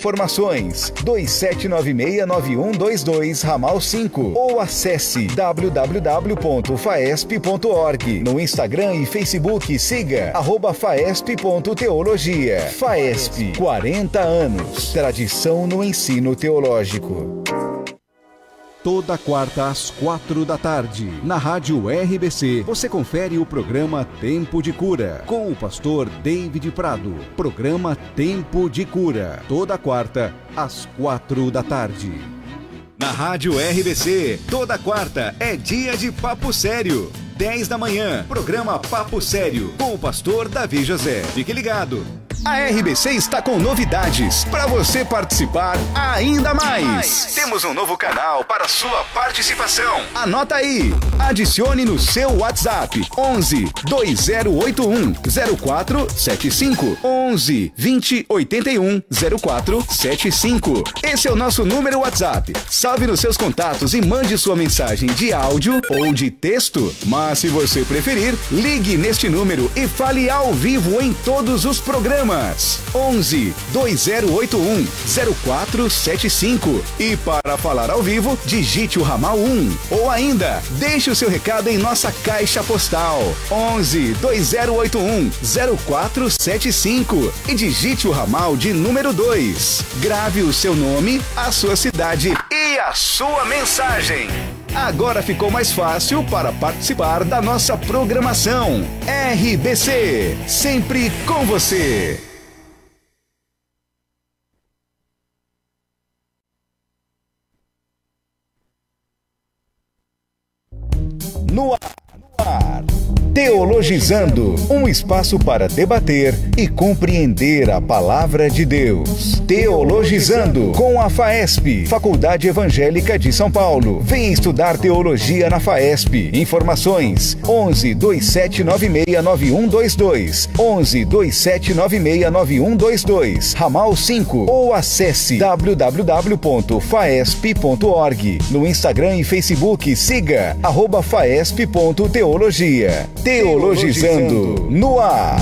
Informações 27969122 ramal 5 ou acesse www.faesp.org. No Instagram e Facebook siga @faesp.teologia. Faesp, 40 anos. Tradição no ensino teológico. Toda quarta às 4 da tarde, na Rádio RBC, você confere o programa Tempo de Cura, com o pastor David Prado. Programa Tempo de Cura, toda quarta às 4 da tarde. Na Rádio RBC, toda quarta é dia de Papo Sério. 10 da manhã, programa Papo Sério, com o pastor Davi José. Fique ligado. A RBC está com novidades para você participar ainda mais. Temos um novo canal para sua participação. Anota aí. Adicione no seu WhatsApp 11 2081 0475 11 20 81 0475. Esse é o nosso número WhatsApp. Salve nos seus contatos e mande sua mensagem de áudio ou de texto. Mas se você preferir, ligue neste número e fale ao vivo em todos os programas. 11 2081 0475. E para falar ao vivo, digite o ramal 1. Ou ainda, deixe o seu recado em nossa caixa postal 11 2081 0475 e digite o ramal de número 2. Grave o seu nome, a sua cidade e a sua mensagem. Agora ficou mais fácil para participar da nossa programação. RBC, sempre com você. No ar. Teologizando, um espaço para debater e compreender a palavra de Deus. Teologizando com a FAESP, Faculdade Evangélica de São Paulo. Vem estudar teologia na FAESP. Informações 11 2796 9122 11 2796 9122 ramal 5 ou acesse www.faesp.org. No Instagram e Facebook siga @faesp.teologia. Teologizando no ar.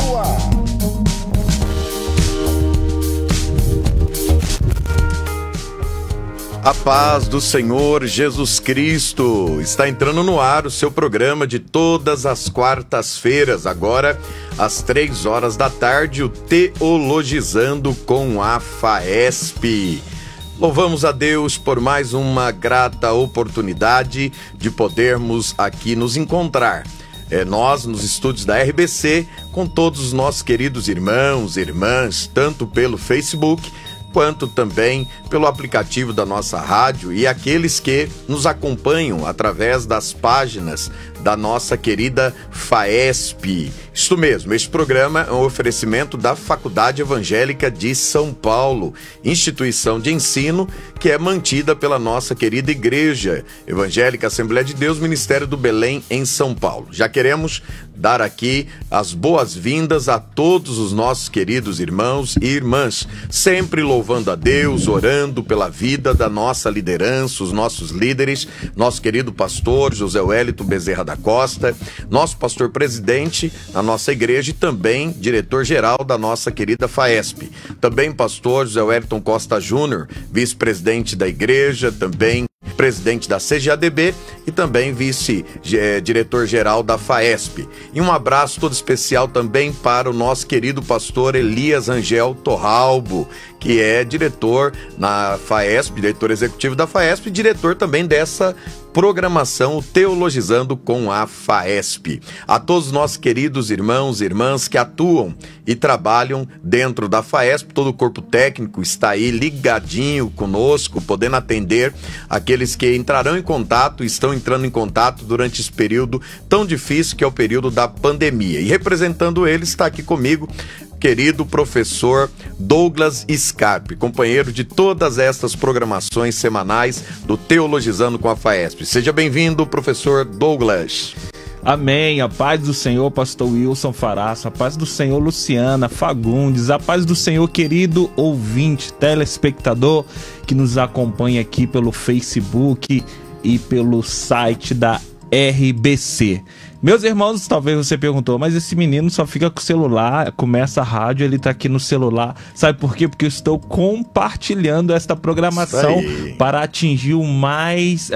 A paz do Senhor Jesus Cristo. Está entrando no ar o seu programa de todas as quartas-feiras, agora às 3 horas da tarde, o Teologizando com a FAESP. Louvamos a Deus por mais uma grata oportunidade de podermos aqui nos encontrar. Nós, nos estúdios da RBC, com todos os nossos queridos irmãos e irmãs, tanto pelo Facebook, quanto também pelo aplicativo da nossa rádio e aqueles que nos acompanham através das páginas da nossa querida FAESP. Isto mesmo, este programa é um oferecimento da Faculdade Evangélica de São Paulo, instituição de ensino que é mantida pela nossa querida Igreja Evangélica Assembleia de Deus, Ministério do Belém, em São Paulo. Já queremos dar aqui as boas-vindas a todos os nossos queridos irmãos e irmãs, sempre louvando a Deus, orando pela vida da nossa liderança, os nossos líderes, nosso querido pastor José Wellington Bezerra da Costa, nosso pastor presidente da nossa igreja e também diretor-geral da nossa querida FAESP. Também pastor José Wellington Costa Júnior, vice-presidente da igreja, também presidente da CGADB e também vice-diretor-geral da FAESP. E um abraço todo especial também para o nosso querido pastor Elias Angel Torralbo, que é diretor na FAESP, diretor executivo da FAESP e diretor também dessa programação Teologizando com a FAESP. A todos os nossos queridos irmãos e irmãs que atuam e trabalham dentro da FAESP, todo o corpo técnico está aí ligadinho conosco, podendo atender aqueles que entrarão em contato, estão entrando em contato durante esse período tão difícil que é o período da pandemia. E representando eles está aqui comigo querido professor Douglas Scarpe, companheiro de todas estas programações semanais do Teologizando com a FAESP. Seja bem-vindo, professor Douglas. Amém. A paz do Senhor, pastor Wilson Faraço, a paz do Senhor, Luciana Fagundes, a paz do Senhor, querido ouvinte, telespectador que nos acompanha aqui pelo Facebook e pelo site da RBC. Meus irmãos, talvez você perguntou, mas esse menino só fica com o celular, começa a rádio, ele tá aqui no celular. Sabe por quê? Porque eu estou compartilhando esta programação para atingir o mais,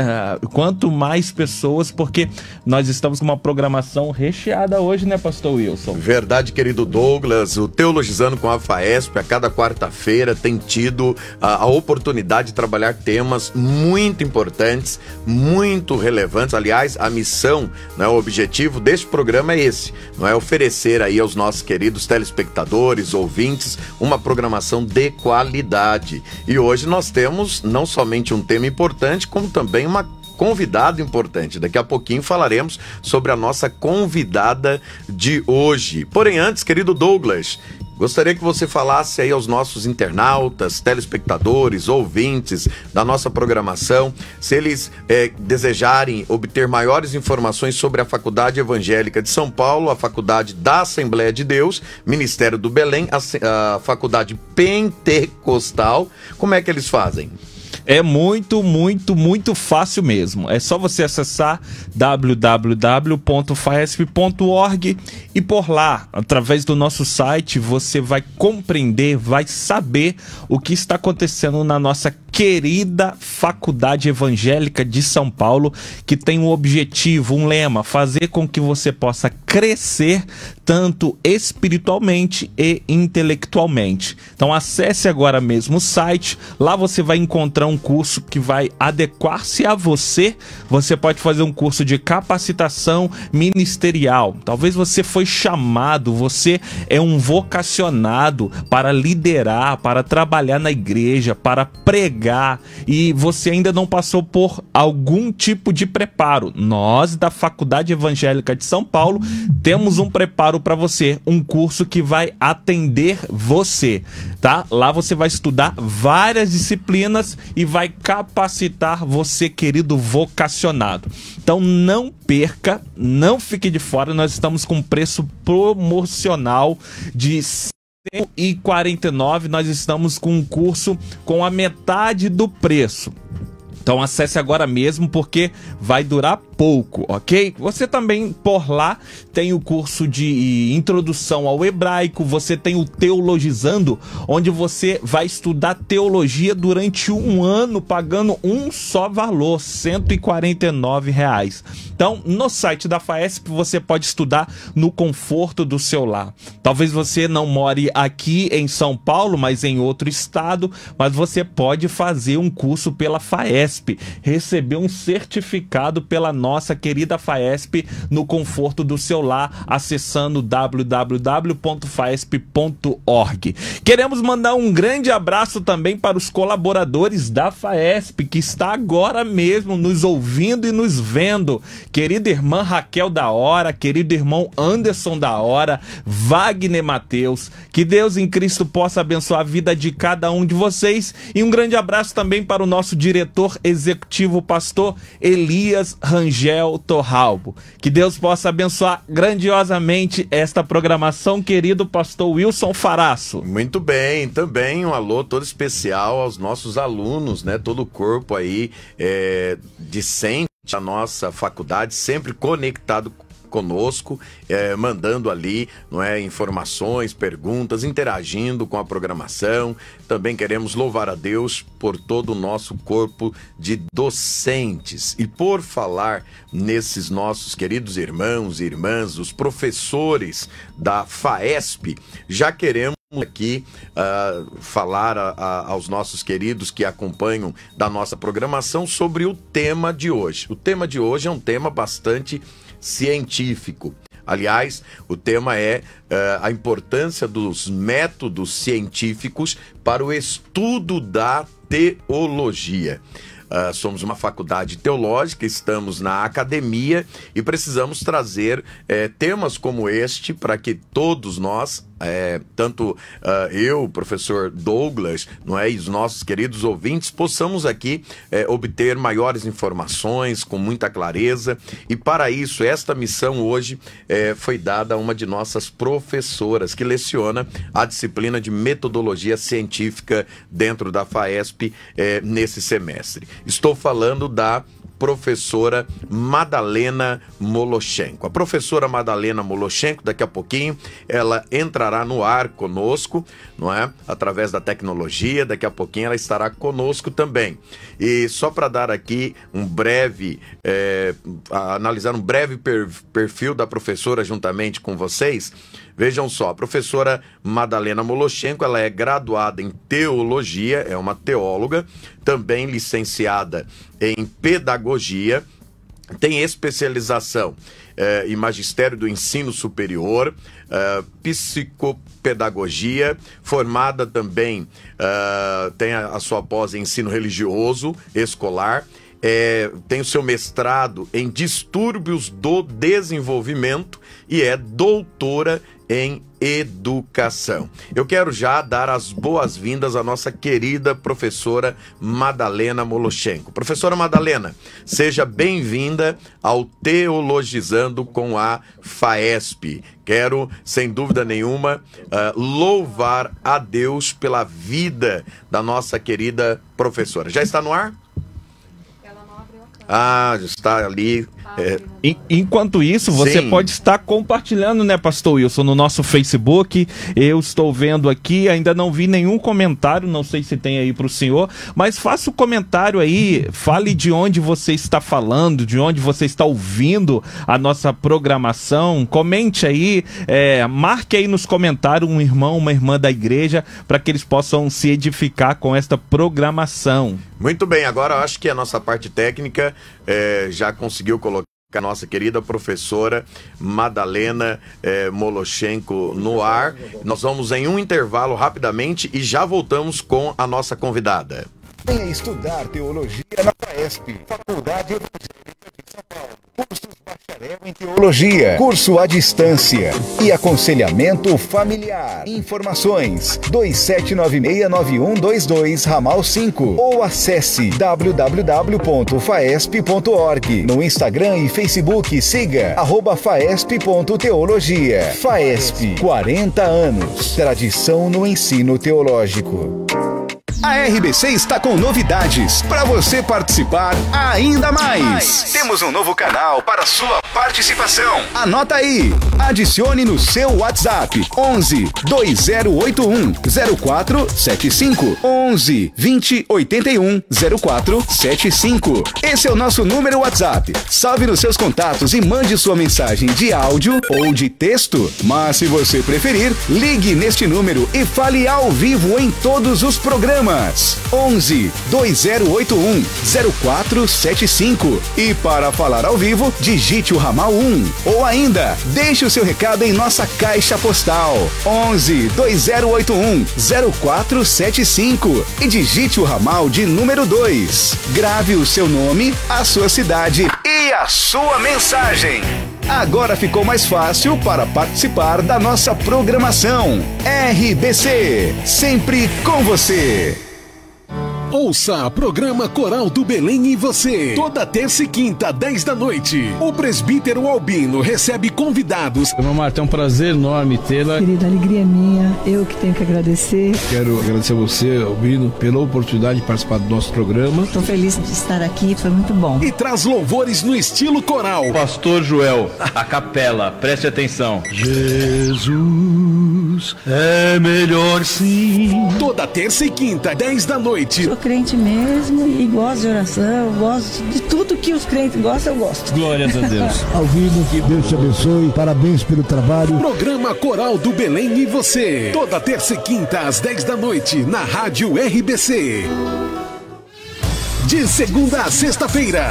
quanto mais pessoas, porque nós estamos com uma programação recheada hoje, né, pastor Wilson? Verdade, querido Douglas. O Teologizando com a FAESP, a cada quarta-feira, tem tido a oportunidade de trabalhar temas muito importantes, muito relevantes. Aliás, a missão, né, o objetivo deste programa é esse, não é? Oferecer aí aos nossos queridos telespectadores, ouvintes, uma programação de qualidade. E hoje nós temos não somente um tema importante, como também uma convidado importante. Daqui a pouquinho falaremos sobre a nossa convidada de hoje. Porém, antes, querido Douglas, gostaria que você falasse aí aos nossos internautas, telespectadores, ouvintes da nossa programação, se eles desejarem obter maiores informações sobre a Faculdade Evangélica de São Paulo, a Faculdade da Assembleia de Deus, Ministério do Belém, a Faculdade Pentecostal, como é que eles fazem? É muito fácil mesmo. É só você acessar www.faesp.org e por lá, através do nosso site, você vai compreender, vai saber o que está acontecendo na nossa querida Faculdade Evangélica de São Paulo, que tem um objetivo, um lema, fazer com que você possa crescer tanto espiritualmente e intelectualmente. Então acesse agora mesmo o site, lá você vai encontrar um curso que vai adequar-se a você. Você pode fazer um curso de capacitação ministerial. Talvez você foi chamado, você é um vocacionado para liderar, para trabalhar na igreja, para pregar, e você ainda não passou por algum tipo de preparo. Nós, da Faculdade Evangélica de São Paulo, temos um preparo para você, um curso que vai atender você, tá? Lá você vai estudar várias disciplinas e vai capacitar você, querido vocacionado. Então não perca, não fique de fora. Nós estamos com preço promocional de R$149. Nós estamos com um curso com a metade do preço. Então acesse agora mesmo, porque vai durar pouco, ok? Você também, por lá, tem o curso de introdução ao hebraico, você tem o Teologizando, onde você vai estudar teologia durante um ano, pagando um só valor, R$149. Então, no site da FAESP, você pode estudar no conforto do seu lar. Talvez você não more aqui em São Paulo, mas em outro estado, mas você pode fazer um curso pela FAESP, receber um certificado pela nossa querida FAESP no conforto do seu lar, acessando www.faesp.org. Queremos mandar um grande abraço também para os colaboradores da FAESP, que está agora mesmo nos ouvindo e nos vendo. Querida irmã Raquel da Hora, querido irmão Anderson da Hora, Wagner Mateus, que Deus em Cristo possa abençoar a vida de cada um de vocês. E um grande abraço também para o nosso diretor executivo, pastor Elias Rangel Torralbo. Que Deus possa abençoar grandiosamente esta programação, querido pastor Wilson Faraço. Muito bem, também um alô todo especial aos nossos alunos, né? Todo o corpo aí discente da nossa faculdade, sempre conectado conosco, mandando ali, não é, informações, perguntas, interagindo com a programação. Também queremos louvar a Deus por todo o nosso corpo de docentes. E por falar nesses nossos queridos irmãos e irmãs, os professores da FAESP, já queremos aqui falar aos nossos queridos que acompanham da nossa programação sobre o tema de hoje. O tema de hoje é um tema bastante científico. Aliás, o tema é a importância dos métodos científicos para o estudo da teologia. Somos uma faculdade teológica, estamos na academia e precisamos trazer temas como este para que todos nós, tanto eu, o professor Douglas, não é, e os nossos queridos ouvintes, possamos aqui obter maiores informações com muita clareza. E para isso, esta missão hoje foi dada a uma de nossas professoras que leciona a disciplina de metodologia científica dentro da FAESP nesse semestre. Estou falando da professora Madalena Moloshenko. A professora Madalena Moloshenko, daqui a pouquinho, ela entrará no ar conosco, não é? Através da tecnologia, daqui a pouquinho ela estará conosco também. E só para dar aqui um breve, analisar um breve perfil da professora juntamente com vocês, vejam só, a professora Madalena Moloshenko, ela é graduada em teologia, é uma teóloga, também licenciada em pedagogia, tem especialização em magistério do ensino superior, psicopedagogia, formada também, tem a sua pós em ensino religioso escolar, tem o seu mestrado em distúrbios do desenvolvimento e é doutora em educação. Eu quero já dar as boas-vindas à nossa querida professora Madalena Moloshenko. Professora Madalena, seja bem-vinda ao Teologizando com a FAESP. Quero, sem dúvida nenhuma, louvar a Deus pela vida da nossa querida professora. Já está no ar? Ah, está ali. Enquanto isso, você pode estar compartilhando, né, pastor Wilson, no nosso Facebook. Eu estou vendo aqui, ainda não vi nenhum comentário, não sei se tem aí para o senhor, mas faça o comentário aí, fale de onde você está falando, de onde você está ouvindo a nossa programação, comente aí, marque aí nos comentários um irmão, uma irmã da igreja, para que eles possam se edificar com esta programação. Muito bem, agora eu acho que a nossa parte técnica já conseguiu colocar a nossa querida professora Madalena Moloshenko no ar. Nós vamos em um intervalo rapidamente e já voltamos com a nossa convidada. Venha estudar teologia na FAESP, Faculdade Evangélica de São Paulo. Cursos bacharel em teologia, curso à distância e aconselhamento familiar. Informações 27969122 ramal 5 ou acesse www.faesp.org. No Instagram e Facebook siga @faesp.teologia. FAESP, 40 anos. Tradição no ensino teológico. A RBC está com novidades para você participar ainda mais. Temos um novo canal para sua participação. Anota aí. Adicione no seu WhatsApp 11 2081 0475 11 20 81 0475. Esse é o nosso número WhatsApp. Salve nos seus contatos e mande sua mensagem de áudio ou de texto. Mas se você preferir, ligue neste número e fale ao vivo em todos os programas. 11 2081 0475. E para falar ao vivo, digite o ramal 1. Ou ainda, deixe o seu recado em nossa caixa postal 11 2081 0475 e digite o ramal de número 2. Grave o seu nome, a sua cidade e a sua mensagem. Agora ficou mais fácil para participar da nossa programação. RBC, sempre com você. Ouça programa Coral do Belém e você. Toda terça e quinta, 10 da noite. O presbítero Albino recebe convidados. Irmã Marta, é um prazer enorme tê-la. Querida, a alegria é minha. Eu que tenho que agradecer. Quero agradecer a você, Albino, pela oportunidade de participar do nosso programa. Estou feliz de estar aqui, foi muito bom. E traz louvores no estilo coral. Pastor Joel, a capela, preste atenção. Jesus é melhor sim. Toda terça e quinta, 10 da noite. Sou crente mesmo e gosto de oração, gosto de tudo que os crentes gostam, eu gosto. Glórias a Deus. Albino, que Deus te abençoe, parabéns pelo trabalho. Programa Coral do Belém e você. Toda terça e quinta às 10 da noite na Rádio RBC. De segunda a sexta-feira,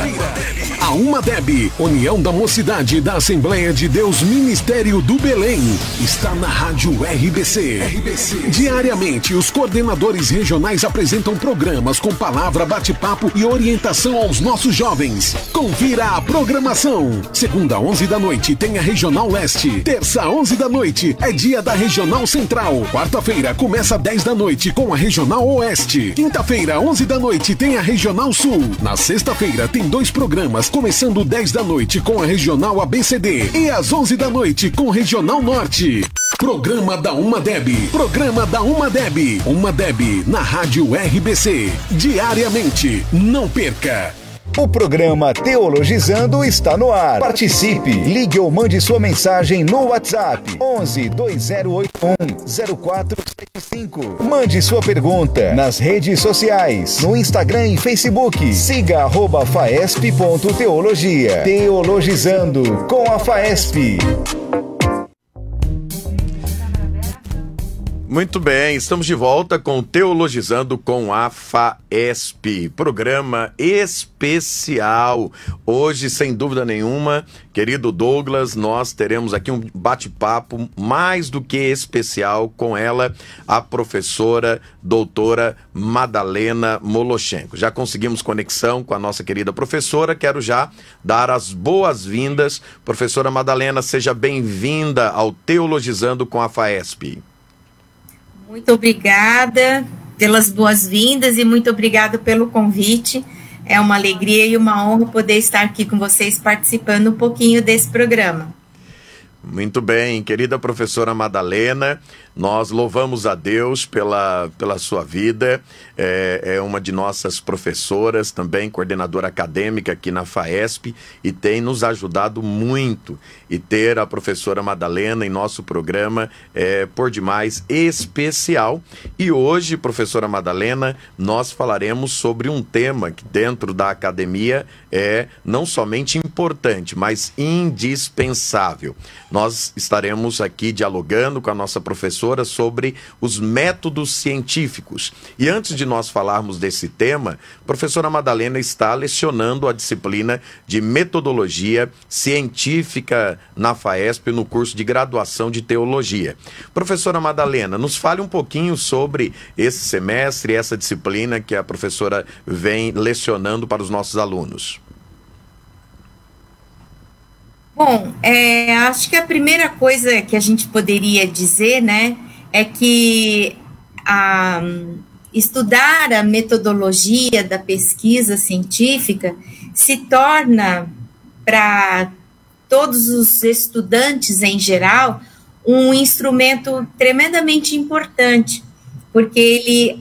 a UMADEB, União da Mocidade da Assembleia de Deus Ministério do Belém, está na Rádio RBC. Diariamente, os coordenadores regionais apresentam programas com palavra, bate-papo e orientação aos nossos jovens. Confira a programação. Segunda, 11 da noite, tem a Regional Leste. Terça, 11 da noite, é dia da Regional Central. Quarta-feira, começa 10 da noite com a Regional Oeste. Quinta-feira, 11 da noite, tem a Regional Sul. Na sexta-feira tem 2 programas, começando 10 da noite com a Regional ABCD e às 11 da noite com Regional Norte. Programa da UMADEB. Programa da UMADEB. UMADEB na Rádio RBC. Diariamente. Não perca. O programa Teologizando está no ar. Participe, ligue ou mande sua mensagem no WhatsApp 11 2081 0475. Mande sua pergunta nas redes sociais, no Instagram e Facebook. Siga @faesp.teologia. Teologizando com a Faesp. Muito bem, estamos de volta com Teologizando com a Faesp, programa especial. Hoje, sem dúvida nenhuma, querido Douglas, nós teremos aqui um bate-papo mais do que especial com ela, a professora doutora Madalena Moloshenko. Já conseguimos conexão com a nossa querida professora, quero já dar as boas-vindas. Professora Madalena, seja bem-vinda ao Teologizando com a Faesp. Muito obrigada pelas boas-vindas e muito obrigada pelo convite. É uma alegria e uma honra poder estar aqui com vocês participando um pouquinho desse programa. Muito bem, querida professora Madalena, nós louvamos a Deus pela sua vida, é uma de nossas professoras, também coordenadora acadêmica aqui na Faesp, e tem nos ajudado muito. E ter a professora Madalena em nosso programa é por demais especial. E hoje, professora Madalena, nós falaremos sobre um tema que dentro da academia é não somente importante, mas indispensável. Nós estaremos aqui dialogando com a nossa professora sobre os métodos científicos. E antes de nós falarmos desse tema, a professora Madalena está lecionando a disciplina de metodologia científica na Faesp no curso de graduação de teologia. Professora Madalena, nos fale um pouquinho sobre esse semestre, essa disciplina que a professora vem lecionando para os nossos alunos. Bom, acho que a primeira coisa que a gente poderia dizer, né, é que estudar a metodologia da pesquisa científica se torna, para todos os estudantes em geral, um instrumento tremendamente importante, porque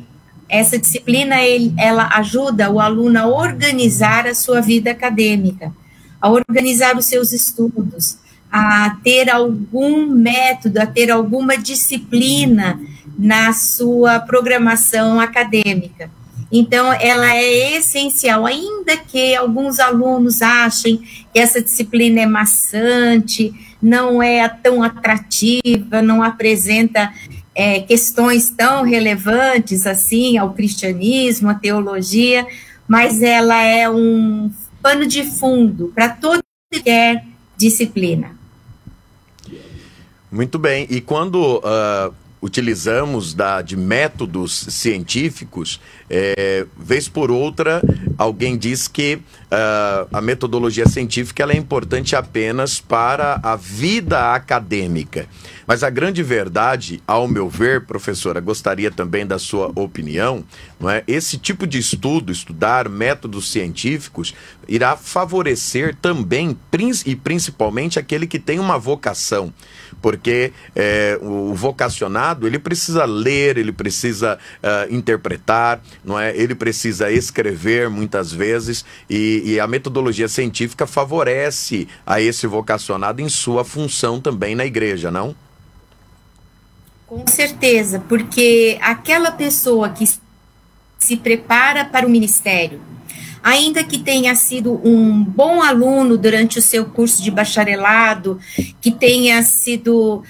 essa disciplina ela ajuda o aluno a organizar a sua vida acadêmica, a organizar os seus estudos, a ter algum método, a ter alguma disciplina na sua programação acadêmica. Então, ela é essencial, ainda que alguns alunos achem que essa disciplina é maçante, não é tão atrativa, não apresenta questões tão relevantes assim ao cristianismo, à teologia, mas ela é um pano de fundo para toda qualquer disciplina. Muito bem, e quando utilizamos de métodos científicos, vez por outra, alguém diz que a metodologia científica ela é importante apenas para a vida acadêmica. Mas a grande verdade, ao meu ver, professora, gostaria também da sua opinião, não é? Esse tipo de estudo, estudar métodos científicos, irá favorecer também, e principalmente, aquele que tem uma vocação. Porque o vocacionado, ele precisa ler, ele precisa interpretar, não é? Ele precisa escrever muitas vezes, e a metodologia científica favorece a esse vocacionado em sua função também na igreja, não? Com certeza, porque aquela pessoa que se prepara para o ministério, ainda que tenha sido um bom aluno durante o seu curso de bacharelado, que tenha sido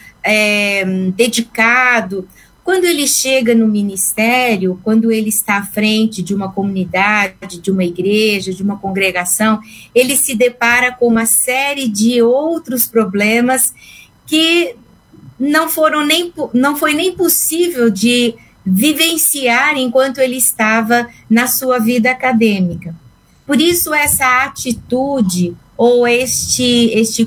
dedicado, quando ele chega no ministério, quando ele está à frente de uma comunidade, de uma igreja, de uma congregação, ele se depara com uma série de outros problemas que não foi nem possível de vivenciar enquanto ele estava na sua vida acadêmica. Por isso, essa atitude ou este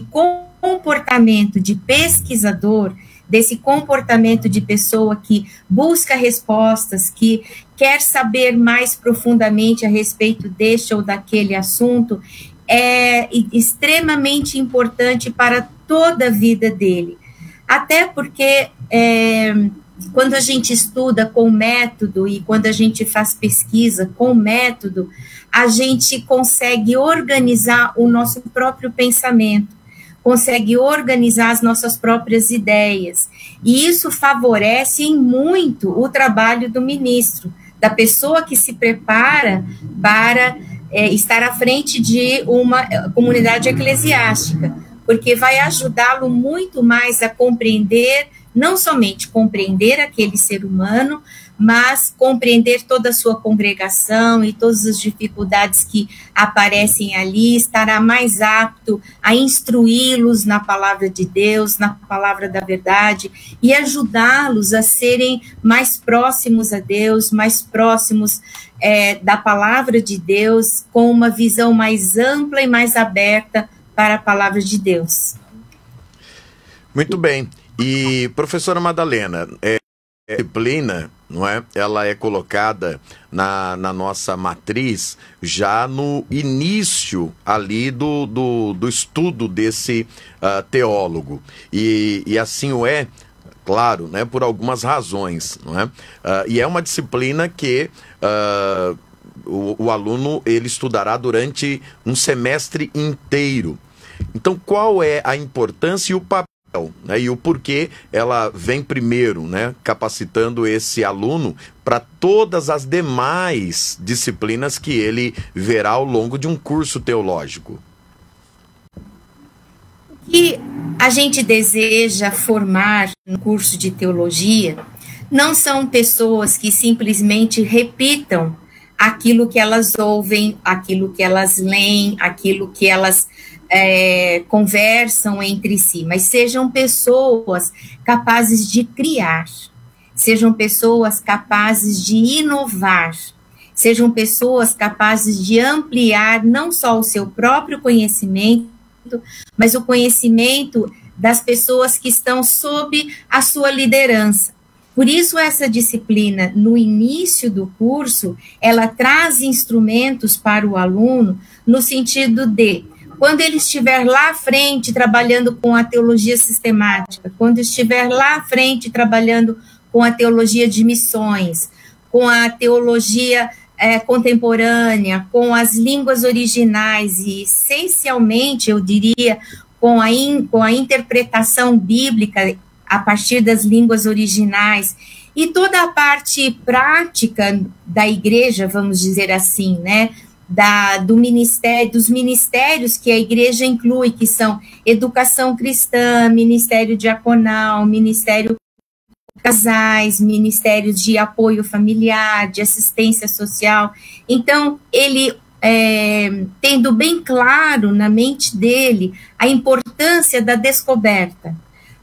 comportamento de pesquisador, desse comportamento de pessoa que busca respostas, que quer saber mais profundamente a respeito deste ou daquele assunto, é extremamente importante para toda a vida dele. Até porque quando a gente estuda com método e quando a gente faz pesquisa com método, a gente consegue organizar o nosso próprio pensamento, consegue organizar as nossas próprias ideias. E isso favorece muito o trabalho do ministro, da pessoa que se prepara para estar à frente de uma comunidade eclesiástica, porque vai ajudá-lo muito mais a compreender, não somente compreender aquele ser humano, mas compreender toda a sua congregação e todas as dificuldades que aparecem ali, estará mais apto a instruí-los na palavra de Deus, na palavra da verdade, e ajudá-los a serem mais próximos a Deus, mais próximos da palavra de Deus, com uma visão mais ampla e mais aberta para a palavra de Deus. Muito bem. E, professora Madalena, a disciplina, não é? Ela é colocada na nossa matriz já no início ali do estudo desse teólogo. E assim o é, claro, né, por algumas razões, não é? E é uma disciplina que o aluno ele estudará durante um semestre inteiro. Então, qual é a importância e o papel, né, e o porquê ela vem primeiro, né, capacitando esse aluno para todas as demais disciplinas que ele verá ao longo de um curso teológico? O que a gente deseja formar no curso de teologia não são pessoas que simplesmente repitam aquilo que elas ouvem, aquilo que elas leem, aquilo que elas conversam entre si, mas sejam pessoas capazes de criar, sejam pessoas capazes de inovar, sejam pessoas capazes de ampliar não só o seu próprio conhecimento, mas o conhecimento das pessoas que estão sob a sua liderança. Por isso, essa disciplina, no início do curso, ela traz instrumentos para o aluno no sentido de, quando ele estiver lá à frente trabalhando com a teologia sistemática, quando estiver lá à frente trabalhando com a teologia de missões, com a teologia contemporânea, com as línguas originais e, essencialmente, eu diria, com a interpretação bíblica a partir das línguas originais e toda a parte prática da igreja, vamos dizer assim, né? Dos ministérios que a igreja inclui, que são educação cristã, ministério diaconal, ministério casais, ministérios de apoio familiar, de assistência social. Então, ele, tendo bem claro na mente dele a importância da descoberta,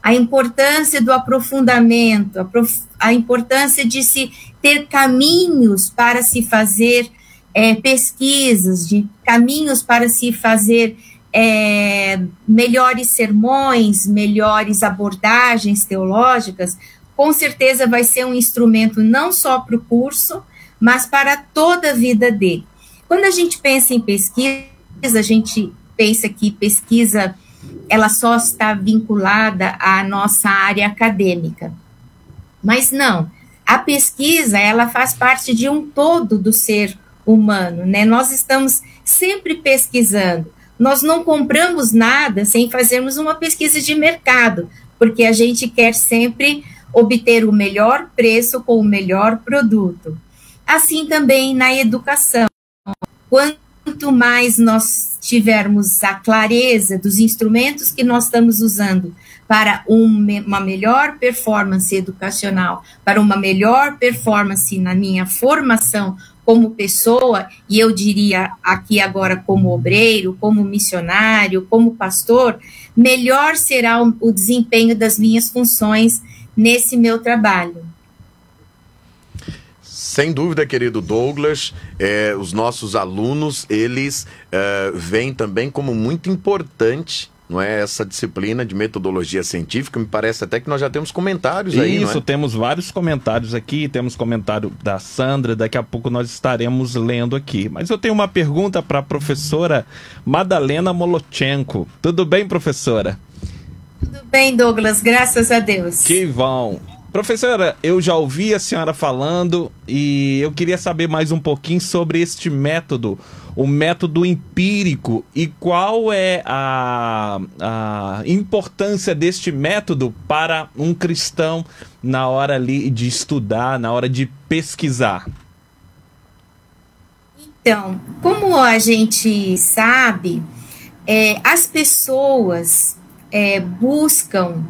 a importância do aprofundamento, a importância de se ter caminhos para se fazer pesquisas, de caminhos para se fazer melhores sermões, melhores abordagens teológicas, com certeza vai ser um instrumento não só para o curso, mas para toda a vida dele. Quando a gente pensa em pesquisa, a gente pensa que pesquisa ela só está vinculada à nossa área acadêmica. Mas não, a pesquisa ela faz parte de um todo do ser humano, né? Nós estamos sempre pesquisando. Nós não compramos nada sem fazermos uma pesquisa de mercado, porque a gente quer sempre obter o melhor preço com o melhor produto. Assim também na educação. Quanto mais nós tivermos a clareza dos instrumentos que nós estamos usando para uma melhor performance educacional, para uma melhor performance na minha formação como pessoa, e eu diria aqui agora como obreiro, como missionário, como pastor, melhor será o desempenho das minhas funções nesse meu trabalho. Sem dúvida, querido Douglas, os nossos alunos, eles veem também como muito importante, não é, essa disciplina de metodologia científica. Me parece até que nós já temos comentários aí, não é? Isso, temos vários comentários aqui, temos comentário da Sandra, daqui a pouco nós estaremos lendo aqui. Mas eu tenho uma pergunta para a professora Madalena Molotchenko. Tudo bem, professora? Tudo bem, Douglas, graças a Deus. Que bom. Professora, eu já ouvi a senhora falando e eu queria saber mais um pouquinho sobre este método, o método empírico, e qual é a importância deste método para um cristão na hora ali de estudar, na hora de pesquisar. Então, como a gente sabe, as pessoas buscam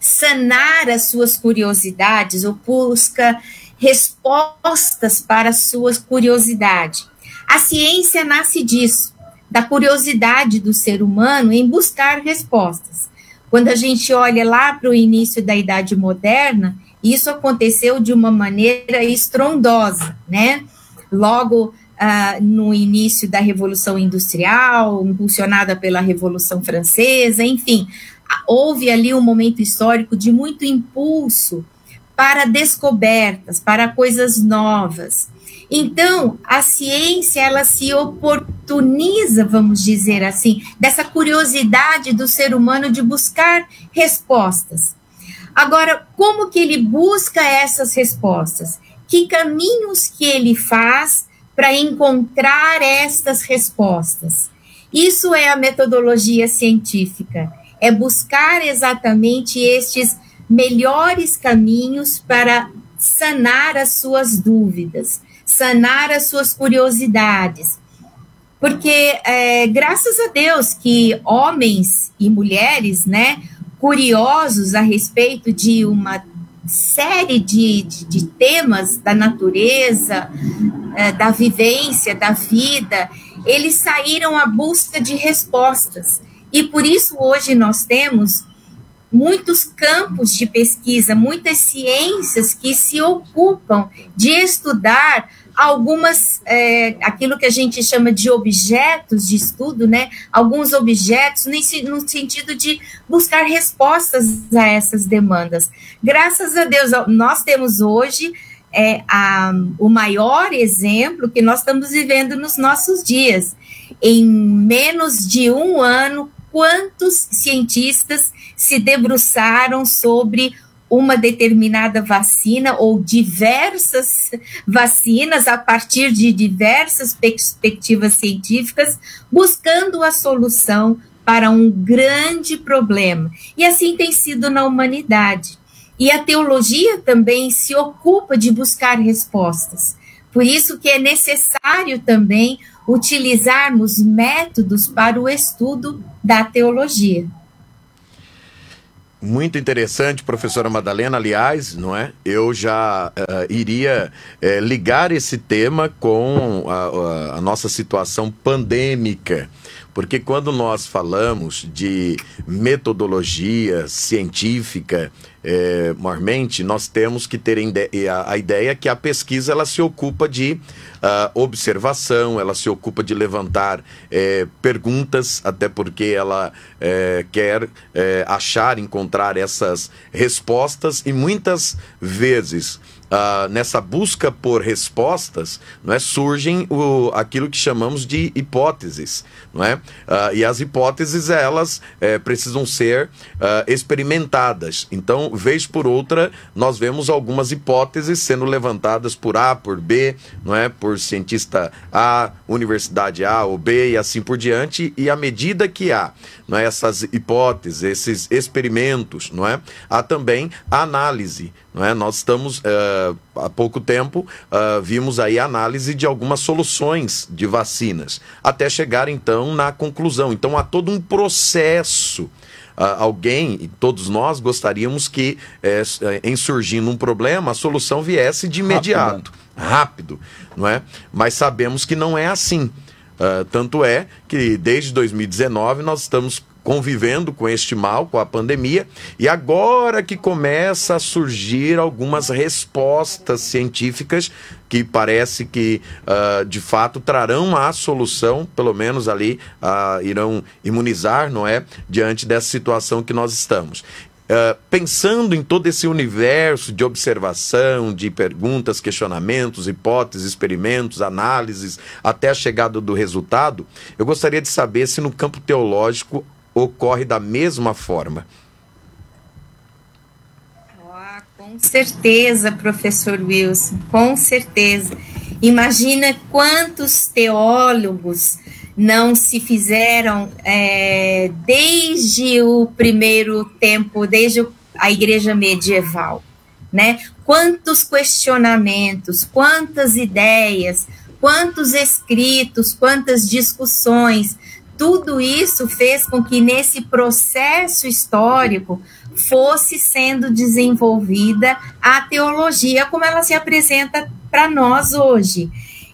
sanar as suas curiosidades ou busca respostas para a sua curiosidade. A ciência nasce disso, da curiosidade do ser humano em buscar respostas. Quando a gente olha lá para o início da Idade Moderna, isso aconteceu de uma maneira estrondosa, né? Logo no início da Revolução Industrial, impulsionada pela Revolução Francesa, enfim, houve ali um momento histórico de muito impulso para descobertas, para coisas novas. Então, a ciência, ela se oportuniza, vamos dizer assim, dessa curiosidade do ser humano de buscar respostas. Agora, como que ele busca essas respostas? Que caminhos que ele faz para encontrar estas respostas? Isso é a metodologia científica, é buscar exatamente estes melhores caminhos para sanar as suas dúvidas, sanar as suas curiosidades. Porque, graças a Deus que homens e mulheres, né, curiosos a respeito de uma série de temas da natureza, da vivência, da vida, eles saíram à busca de respostas. E por isso hoje nós temos muitos campos de pesquisa, muitas ciências que se ocupam de estudar algumas, aquilo que a gente chama de objetos de estudo, né? Alguns objetos no sentido de buscar respostas a essas demandas. Graças a Deus, nós temos hoje o maior exemplo que nós estamos vivendo nos nossos dias. Em menos de um ano, quantos cientistas se debruçaram sobre uma determinada vacina ou diversas vacinas a partir de diversas perspectivas científicas, buscando a solução para um grande problema. E assim tem sido na humanidade. E a teologia também se ocupa de buscar respostas. Por isso que é necessário também utilizarmos métodos para o estudo da teologia. Muito interessante, professora Madalena. Aliás, não é? Eu já iria ligar esse tema com a nossa situação pandêmica, porque quando nós falamos de metodologia científica, maiormente, nós temos que ter a ideia que a pesquisa ela se ocupa de observação, ela se ocupa de levantar perguntas, até porque ela quer encontrar essas respostas, e muitas vezes nessa busca por respostas, não é, surgem aquilo que chamamos de hipóteses, não é? E as hipóteses, elas precisam ser experimentadas. Então, vez por outra, nós vemos algumas hipóteses sendo levantadas por A, por B, não é? Por cientista A, universidade A ou B e assim por diante, e à medida que há, não é, essas hipóteses, esses experimentos, não é? Há também a análise, não é? Nós estamos, há pouco tempo, vimos aí a análise de algumas soluções de vacinas, até chegar então na conclusão. Então há todo um processo. Alguém, e todos nós gostaríamos que, em surgindo um problema, a solução viesse de imediato, rápido, não é? Mas sabemos que não é assim. Tanto é que desde 2019 nós estamos convivendo com este mal, com a pandemia, e agora que começa a surgir algumas respostas científicas que parece que, de fato, trarão a solução, pelo menos ali, irão imunizar, não é, diante dessa situação que nós estamos. Pensando em todo esse universo de observação, de perguntas, questionamentos, hipóteses, experimentos, análises, até a chegada do resultado, eu gostaria de saber se no campo teológico ocorre da mesma forma. Com certeza, professor Wilson, com certeza. Imagina quantos teólogos não se fizeram desde o primeiro tempo, desde a igreja medieval, né? Quantos questionamentos, quantas ideias, quantos escritos, quantas discussões, tudo isso fez com que nesse processo histórico fosse sendo desenvolvida a teologia como ela se apresenta para nós hoje.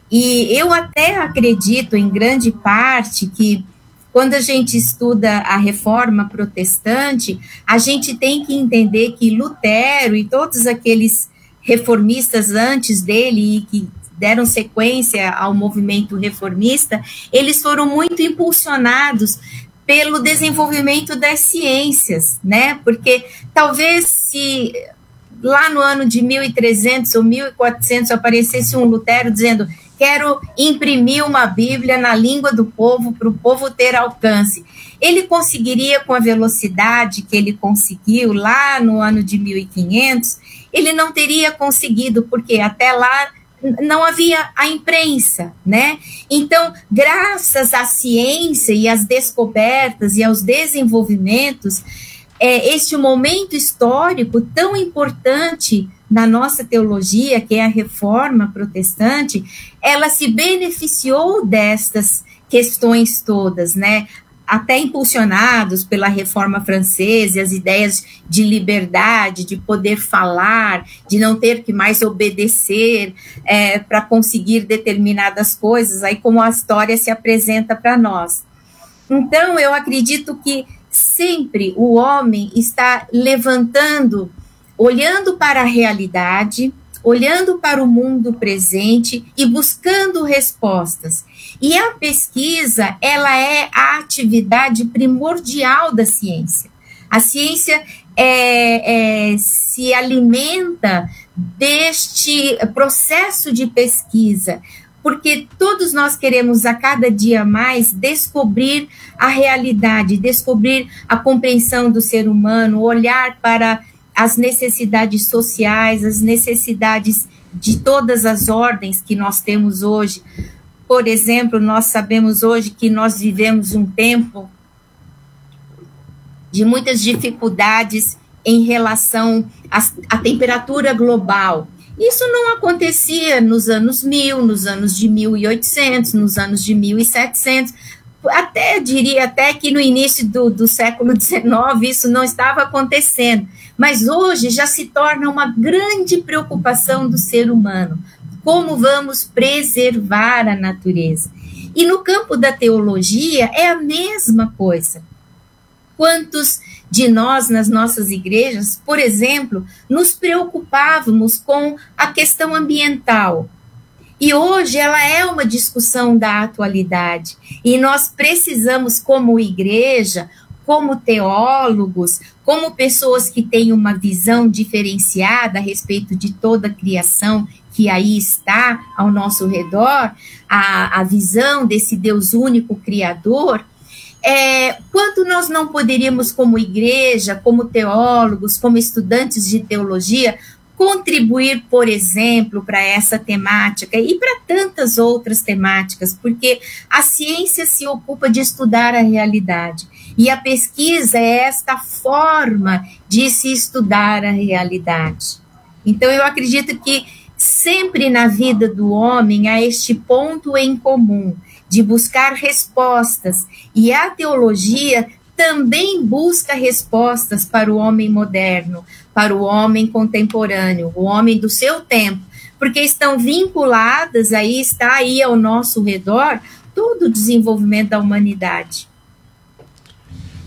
E eu até acredito, em grande parte, que quando a gente estuda a Reforma Protestante, a gente tem que entender que Lutero e todos aqueles reformistas antes dele e que deram sequência ao movimento reformista, eles foram muito impulsionados pelo desenvolvimento das ciências, né? Porque talvez se lá no ano de 1300 ou 1400 aparecesse um Lutero dizendo: quero imprimir uma Bíblia na língua do povo para o povo ter alcance, ele conseguiria, com a velocidade que ele conseguiu lá no ano de 1500, ele não teria conseguido, porque até lá não havia a imprensa, né? Então, graças à ciência e às descobertas e aos desenvolvimentos, este momento histórico tão importante na nossa teologia, que é a Reforma Protestante, ela se beneficiou destas questões todas, né? Até impulsionados pela Reforma Francesa e as ideias de liberdade, de poder falar, de não ter que mais obedecer para conseguir determinadas coisas, aí como a história se apresenta para nós. Então, eu acredito que sempre o homem está levantando, olhando para a realidade, olhando para o mundo presente e buscando respostas. E a pesquisa, ela é a atividade primordial da ciência. A ciência se alimenta deste processo de pesquisa, porque todos nós queremos a cada dia mais descobrir a realidade, descobrir a compreensão do ser humano, olhar para as necessidades sociais, as necessidades de todas as ordens que nós temos hoje. Por exemplo, nós sabemos hoje que nós vivemos um tempo de muitas dificuldades em relação à temperatura global. Isso não acontecia nos anos 1000, nos anos de 1800, nos anos de 1700, diria até que no início do século XIX isso não estava acontecendo, mas hoje já se torna uma grande preocupação do ser humano. Como vamos preservar a natureza? E no campo da teologia é a mesma coisa. Quantos de nós, nas nossas igrejas, por exemplo, nos preocupávamos com a questão ambiental? E hoje ela é uma discussão da atualidade. E nós precisamos, como igreja, como teólogos, como pessoas que têm uma visão diferenciada a respeito de toda a criação que aí está ao nosso redor, a visão desse Deus único criador, quanto nós não poderíamos, como igreja, como teólogos, como estudantes de teologia, contribuir, por exemplo, para essa temática e para tantas outras temáticas, porque a ciência se ocupa de estudar a realidade e a pesquisa é esta forma de se estudar a realidade. Então, eu acredito que sempre na vida do homem há este ponto em comum de buscar respostas, e a teologia também busca respostas para o homem moderno, para o homem contemporâneo, o homem do seu tempo, porque estão vinculadas, está aí ao nosso redor todo o desenvolvimento da humanidade.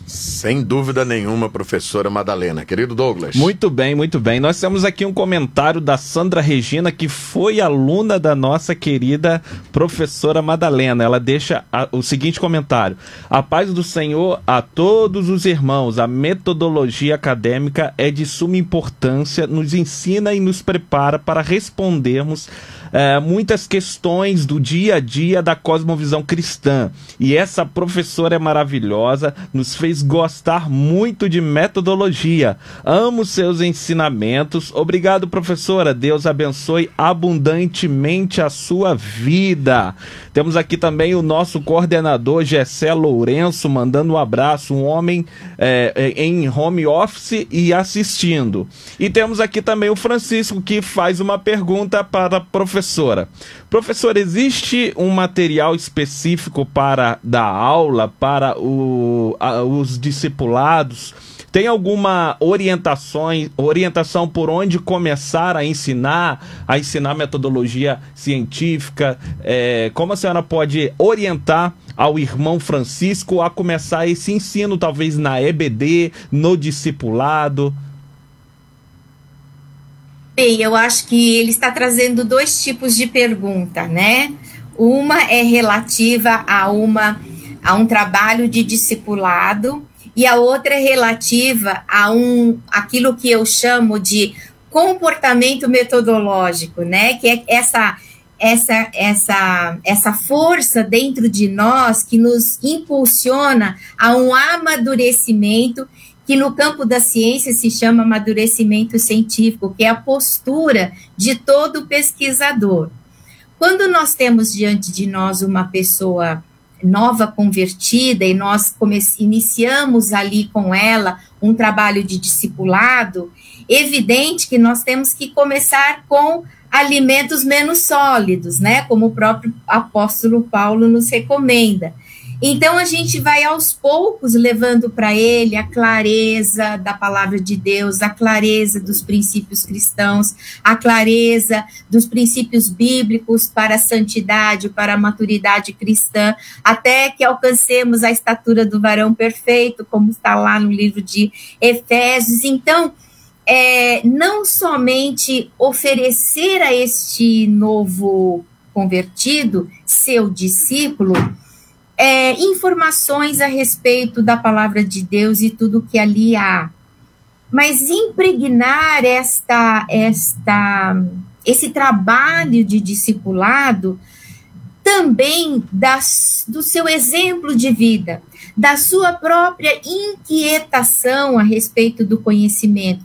Sem dúvida nenhuma, professora Madalena. Querido Douglas. Muito bem, muito bem. Nós temos aqui um comentário da Sandra Regina, que foi aluna da nossa querida professora Madalena. Ela deixa o seguinte comentário: a paz do Senhor a todos os irmãos. A metodologia acadêmica é de suma importância, nos ensina e nos prepara para respondermos muitas questões do dia a dia da cosmovisão cristã. E essa professora é maravilhosa, nos fez gostar muito de metodologia. Amo seus ensinamentos. Obrigado, professora. Deus abençoe abundantemente a sua vida. Temos aqui também o nosso coordenador Gessé Lourenço, mandando um abraço, um homem em home office e assistindo. E temos aqui também o Francisco, que faz uma pergunta para a professora. Professora, existe um material específico para dar aula, para os discipulados? Tem alguma orientação por onde começar a ensinar metodologia científica? Como a senhora pode orientar ao irmão Francisco a começar esse ensino, talvez na EBD, no discipulado? Bem, eu acho que ele está trazendo dois tipos de pergunta, né? Uma é relativa a um trabalho de discipulado, e a outra é relativa a aquilo que eu chamo de comportamento metodológico, né? Que é essa força dentro de nós que nos impulsiona a um amadurecimento, que no campo da ciência se chama amadurecimento científico, que é a postura de todo pesquisador. Quando nós temos diante de nós uma pessoa nova convertida e nós iniciamos ali com ela um trabalho de discipulado, evidente que nós temos que começar com alimentos menos sólidos, né? Como o próprio apóstolo Paulo nos recomenda. Então, a gente vai aos poucos levando para ele a clareza da palavra de Deus, a clareza dos princípios cristãos, a clareza dos princípios bíblicos para a santidade, para a maturidade cristã, até que alcancemos a estatura do varão perfeito, como está lá no livro de Efésios. Então, não somente oferecer a este novo convertido, seu discípulo, informações a respeito da palavra de Deus e tudo que ali há, mas impregnar esse trabalho de discipulado também do seu exemplo de vida, da sua própria inquietação a respeito do conhecimento,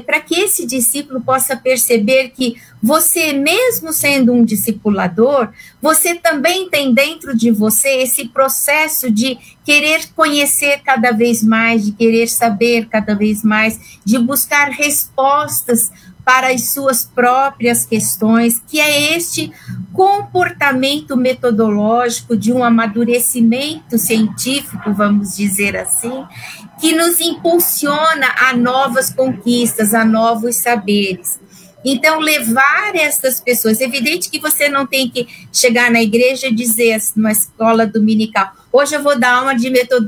para que esse discípulo possa perceber que você, mesmo sendo um discipulador, você também tem dentro de você esse processo de querer conhecer cada vez mais, de querer saber cada vez mais, de buscar respostas para as suas próprias questões, que é este comportamento metodológico de um amadurecimento científico, vamos dizer assim, que nos impulsiona a novas conquistas, a novos saberes. Então, levar essas pessoas, é evidente que você não tem que chegar na igreja e dizer, numa escola dominical, hoje eu vou dar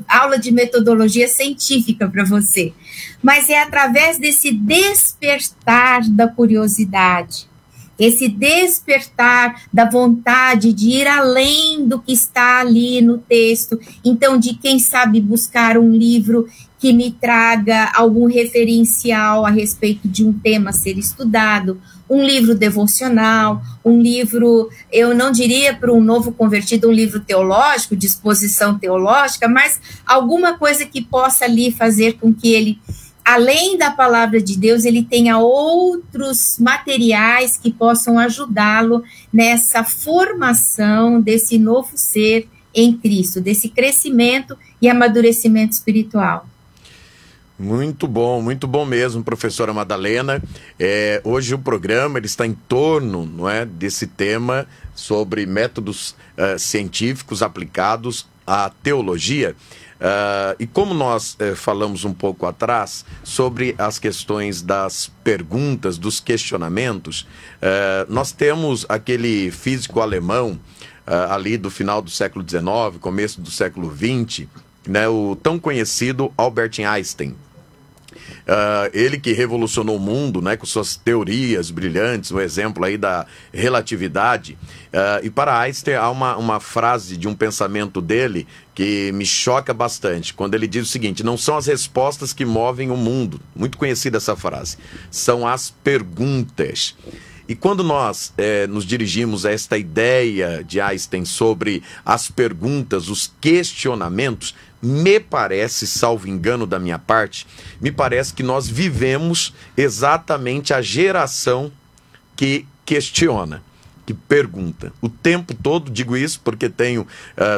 aula de metodologia científica para você, mas é através desse despertar da curiosidade, esse despertar da vontade de ir além do que está ali no texto, então de quem sabe buscar um livro que me traga algum referencial a respeito de um tema a ser estudado, um livro devocional, um livro, eu não diria para um novo convertido, um livro teológico, de exposição teológica, mas alguma coisa que possa ali fazer com que ele, além da palavra de Deus, ele tenha outros materiais que possam ajudá-lo nessa formação desse novo ser em Cristo, desse crescimento e amadurecimento espiritual. Muito bom mesmo, professora Madalena. Hoje o programa ele está em torno, não é, desse tema sobre métodos científicos aplicados à teologia. E como nós falamos um pouco atrás sobre as questões das perguntas, dos questionamentos, nós temos aquele físico alemão ali do final do século XIX, começo do século XX, né, o tão conhecido Albert Einstein. Ele que revolucionou o mundo, né, com suas teorias brilhantes, o exemplo aí da relatividade. E para Einstein há uma frase de um pensamento dele que me choca bastante, quando ele diz o seguinte: não são as respostas que movem o mundo, muito conhecida essa frase, são as perguntas. E quando nós nos dirigimos a esta ideia de Einstein sobre as perguntas, os questionamentos, me parece, salvo engano da minha parte, me parece que nós vivemos exatamente a geração que questiona, que pergunta. O tempo todo, digo isso porque tenho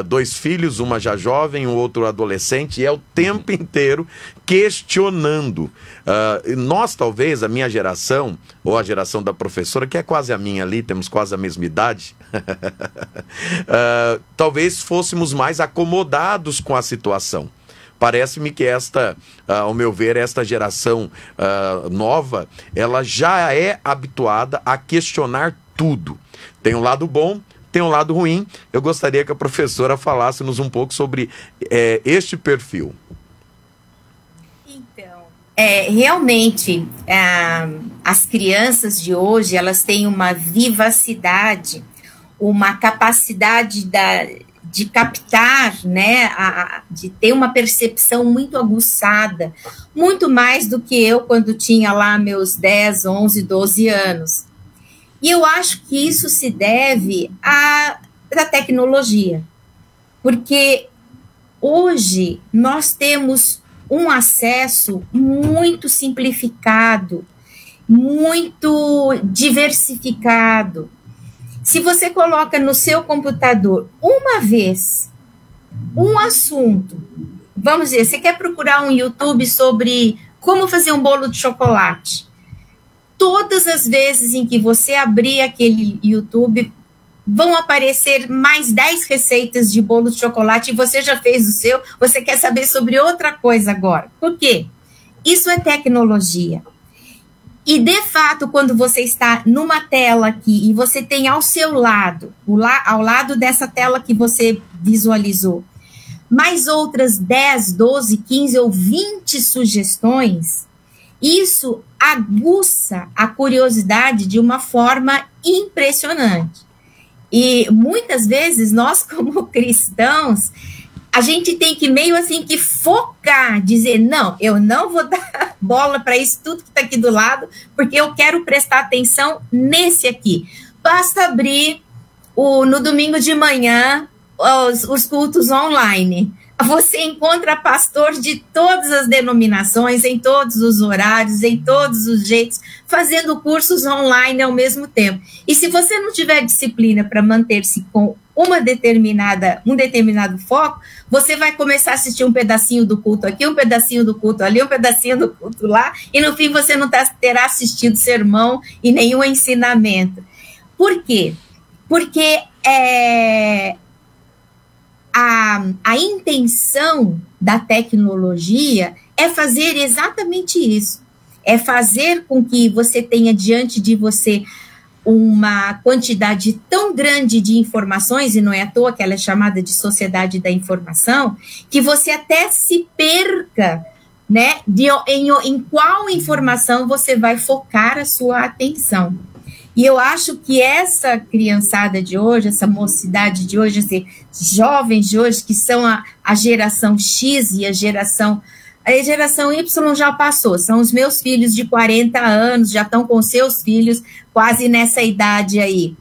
2 filhos, uma já jovem, um outro adolescente, e é o tempo inteiro questionando. Nós, talvez, a minha geração, ou a geração da professora, que é quase a minha ali, temos quase a mesma idade, talvez fôssemos mais acomodados com a situação. Parece-me que ao meu ver, esta geração nova, ela já é habituada a questionar tudo. Tem um lado bom, tem um lado ruim. Eu gostaria que a professora falasse-nos um pouco sobre este perfil. Então, realmente, as crianças de hoje, elas têm uma vivacidade, uma capacidade de captar, né, de ter uma percepção muito aguçada, muito mais do que eu quando tinha lá meus 10, 11, 12 anos. E eu acho que isso se deve à tecnologia, porque hoje nós temos um acesso muito simplificado, muito diversificado. Se você coloca no seu computador uma vez um assunto, vamos dizer, você quer procurar um YouTube sobre como fazer um bolo de chocolate, todas as vezes em que você abrir aquele YouTube, vão aparecer mais 10 receitas de bolo de chocolate e você já fez o seu, você quer saber sobre outra coisa agora. Por quê? Isso é tecnologia. E, de fato, quando você está numa tela aqui e você tem ao seu lado, ao lado dessa tela que você visualizou, mais outras 10, 12, 15 ou 20 sugestões, isso aguça a curiosidade de uma forma impressionante. E muitas vezes nós, como cristãos, a gente tem que meio assim que focar, dizer, não, eu não vou dar bola para isso tudo que está aqui do lado, porque eu quero prestar atenção nesse aqui. Basta abrir no domingo de manhã os cultos online. Você encontra pastor de todas as denominações, em todos os horários, em todos os jeitos, fazendo cursos online ao mesmo tempo. E se você não tiver disciplina para manter-se com um determinado foco, você vai começar a assistir um pedacinho do culto aqui, um pedacinho do culto ali, um pedacinho do culto lá, e no fim você não terá assistido sermão e nenhum ensinamento. Por quê? Porque a intenção da tecnologia é fazer exatamente isso. É fazer com que você tenha diante de você uma quantidade tão grande de informações, e não é à toa que ela é chamada de sociedade da informação, que você até se perca, né, em qual informação você vai focar a sua atenção. E eu acho que essa criançada de hoje, essa mocidade de hoje, esses jovens de hoje, que são a geração X e a geração Y já passou, são os meus filhos de 40 anos, já estão com seus filhos quase nessa idade aí.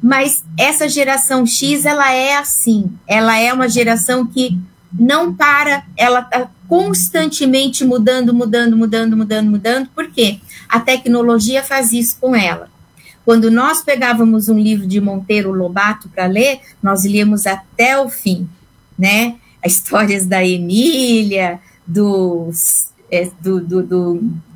Mas essa geração X, ela é assim, ela é uma geração que não para, ela está constantemente mudando, por quê? A tecnologia faz isso com ela. Quando nós pegávamos um livro de Monteiro Lobato para ler, nós líamos até o fim, né? As histórias da Emília, do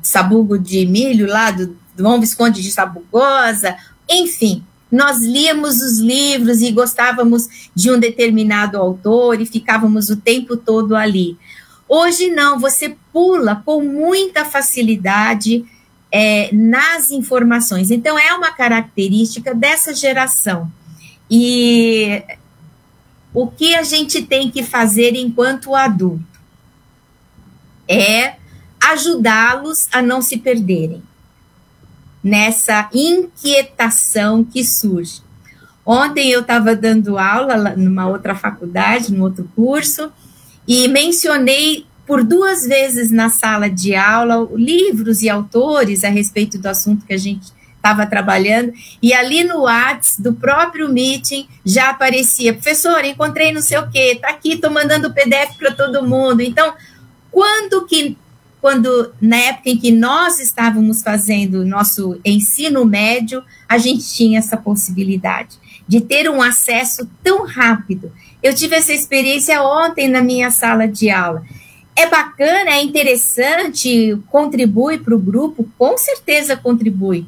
Sabugo de Milho, lá do Dom Visconde de Sabugosa, enfim, nós líamos os livros e gostávamos de um determinado autor e ficávamos o tempo todo ali. Hoje não, você pula com muita facilidade nas informações. Então, é uma característica dessa geração. E o que a gente tem que fazer enquanto adulto é ajudá-los a não se perderem nessa inquietação que surge. Ontem eu estava dando aula numa outra faculdade, num outro curso, e mencionei por 2 vezes na sala de aula livros e autores a respeito do assunto que a gente estava trabalhando, e ali no WhatsApp do próprio meeting já aparecia, professor, encontrei não sei o quê, tá aqui, tô mandando o PDF para todo mundo. Então, quando na época em que nós estávamos fazendo nosso ensino médio, a gente tinha essa possibilidade de ter um acesso tão rápido. Eu tive essa experiência ontem na minha sala de aula. É bacana, é interessante, contribui para o grupo, com certeza contribui,